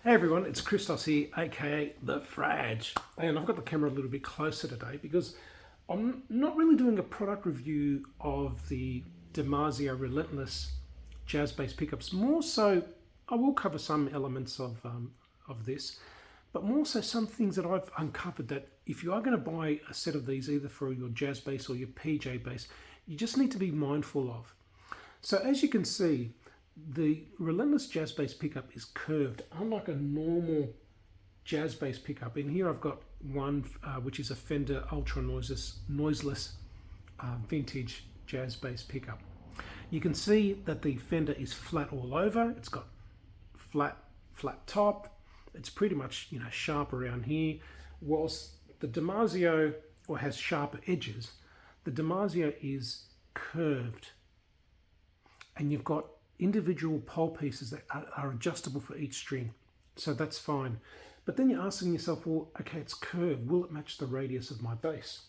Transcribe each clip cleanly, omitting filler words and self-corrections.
Hey everyone, it's Christos here, aka The Frage. And I've got the camera a little bit closer today because I'm not really doing a product review of the Dimarzio Relentless Jazz bass pickups. More so, I will cover some elements of this, but more so some things that I've uncovered that if you are going to buy a set of these, either for your jazz bass or your PJ bass, you just need to be mindful of. So as you can see, the Relentless Jazz bass pickup is curved, unlike a normal jazz bass pickup. In here I've got one which is a Fender Ultra noiseless vintage jazz bass pickup. You can see that the Fender is flat all over. It's got flat top. It's pretty much, sharp around here. Whilst the Dimarzio has sharper edges, the Dimarzio is curved, and you've got individual pole pieces that are adjustable for each string, so that's fine. But then you're asking yourself, well, okay, it's curved, will it match the radius of my bass?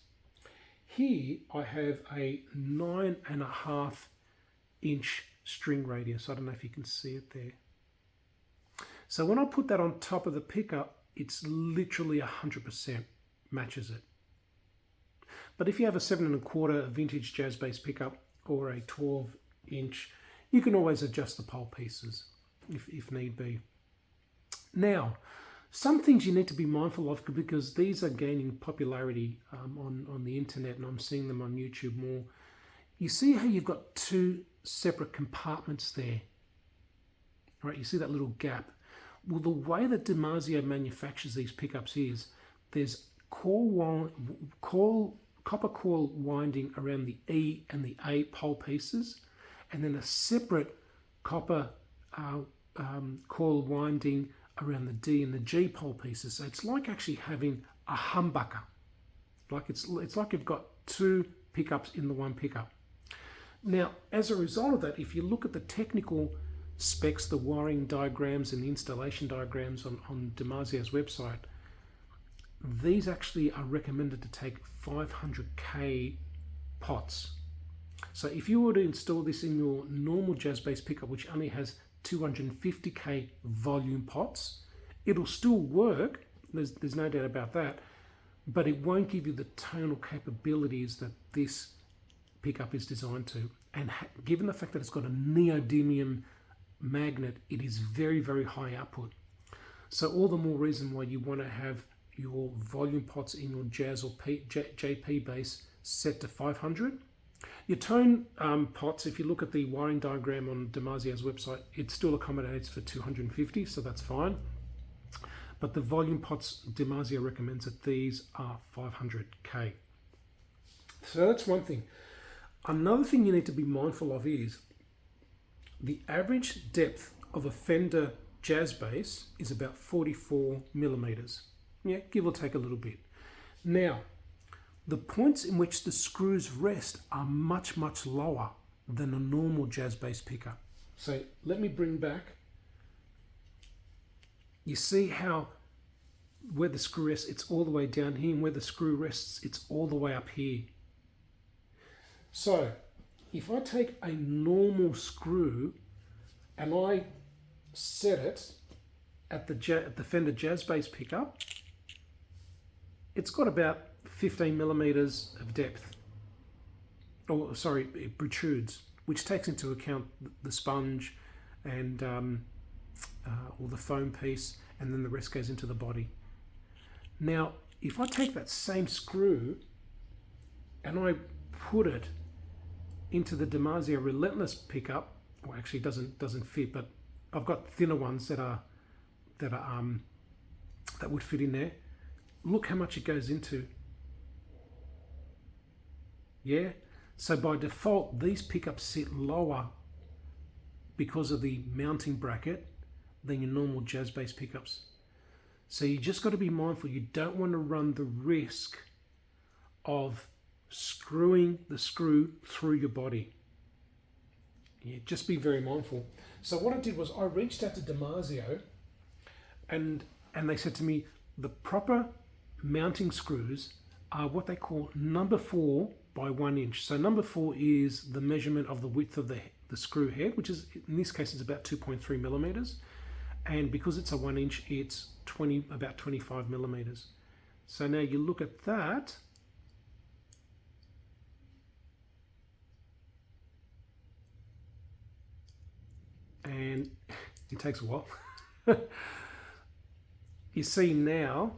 Here I have a 9.5 inch string radius. I don't know if you can see it there. So when I put that on top of the pickup, it's literally 100% matches it. But if you have a 7.25 vintage jazz bass pickup or a 12 inch, you can always adjust the pole pieces if need be. Now, some things you need to be mindful of because these are gaining popularity on the internet, and I'm seeing them on YouTube more. You see how you've got two separate compartments there, right? You see that little gap. Well, the way that Dimarzio manufactures these pickups is there's copper coil winding around the E and the A pole pieces, and then a separate copper coil winding around the D and the G pole pieces. So it's like actually having a humbucker. It's like you've got two pickups in the one pickup. Now, as a result of that, if you look at the technical specs, the wiring diagrams and the installation diagrams on Dimarzio's website, these actually are recommended to take 500k pots. So if you were to install this in your normal jazz bass pickup, which only has 250k volume pots, it'll still work, there's no doubt about that, but it won't give you the tonal capabilities that this pickup is designed to. And given the fact that it's got a neodymium magnet, it is very, very high output. So all the more reason why you want to have your volume pots in your jazz or JP bass set to 500. Your tone pots, if you look at the wiring diagram on Dimarzio's website, it still accommodates for 250, so that's fine. But the volume pots, Dimarzio recommends that these are 500k. So that's one thing. Another thing you need to be mindful of is the average depth of a Fender jazz bass is about 44 millimeters. Yeah, give or take a little bit. Now, the points in which the screws rest are much, much lower than a normal jazz bass pickup. So let me bring back. You see how where the screw rests, it's all the way down here, and where the screw rests, it's all the way up here. So if I take a normal screw and I set it at the Fender jazz bass pickup, it's got about 15 millimeters of depth. Oh, sorry, it protrudes, which takes into account the sponge and or the foam piece, and then the rest goes into the body. Now, if I take that same screw and I put it into the Dimarzio Relentless pickup, well, actually it doesn't fit, but I've got thinner ones that would fit in there. Look how much it goes into. Yeah, so by default these pickups sit lower because of the mounting bracket than your normal jazz bass pickups. So you just got to be mindful. You don't want to run the risk of screwing the screw through your body. Yeah, just be very mindful. So what I did was I reached out to Dimarzio, and they said to me the proper mounting screws are what they call number 4 by 1 inch. So number 4 is the measurement of the width of the screw head, which is, in this case, is about 2.3 millimeters. and because it's a 1 inch, it's about 25 millimeters. So now you look at that, and it takes a while. You see now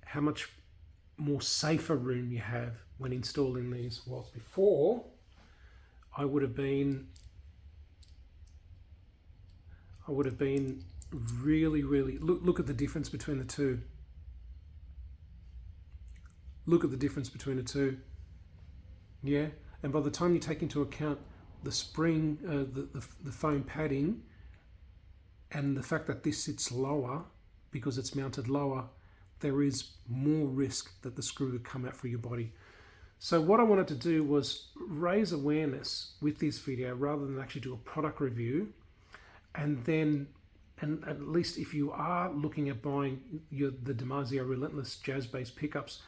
how much more safer room you have when installing these. Whilst before I would have been really look at the difference between the two. Look at the difference between the two. Yeah, and by the time you take into account the spring, the foam padding, and the fact that this sits lower because it's mounted lower, there is more risk that the screw would come out through your body. So what I wanted to do was raise awareness with this video rather than actually do a product review. And at least if you are looking at buying the Dimarzio Relentless Jazz bass pickups,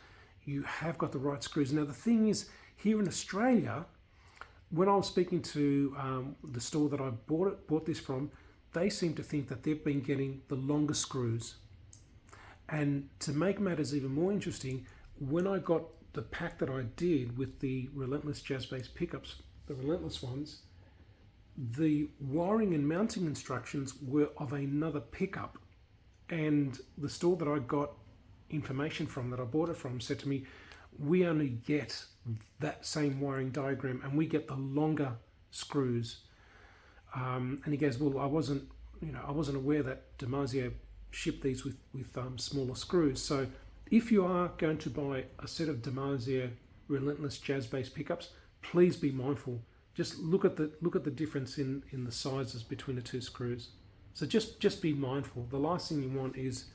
you have got the right screws. Now the thing is, here in Australia, when I was speaking to the store that I bought this from, they seem to think that they've been getting the longer screws. And to make matters even more interesting, when I got the pack that I did with the Relentless Jazz bass pickups, the Relentless ones, the wiring and mounting instructions were of another pickup. And the store that I got information from, that I bought it from, said to me, we only get that same wiring diagram and we get the longer screws. And he goes, well, I wasn't aware that Dimarzio shipped these with smaller screws. So if you are going to buy a set of Dimarzio Relentless Jazz bass pickups, please be mindful. Just look at the difference in the sizes between the two screws. So just be mindful. The last thing you want is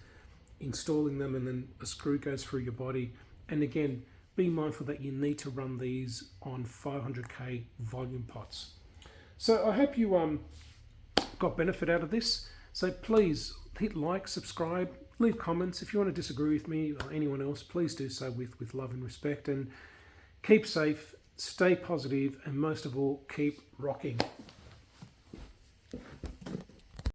installing them and then a screw goes through your body. And again, be mindful that you need to run these on 500k volume pots. So I hope you got benefit out of this. So please hit like, subscribe, leave comments. If you want to disagree with me or anyone else, please do so with love and respect. And keep safe, stay positive, and most of all, keep rocking.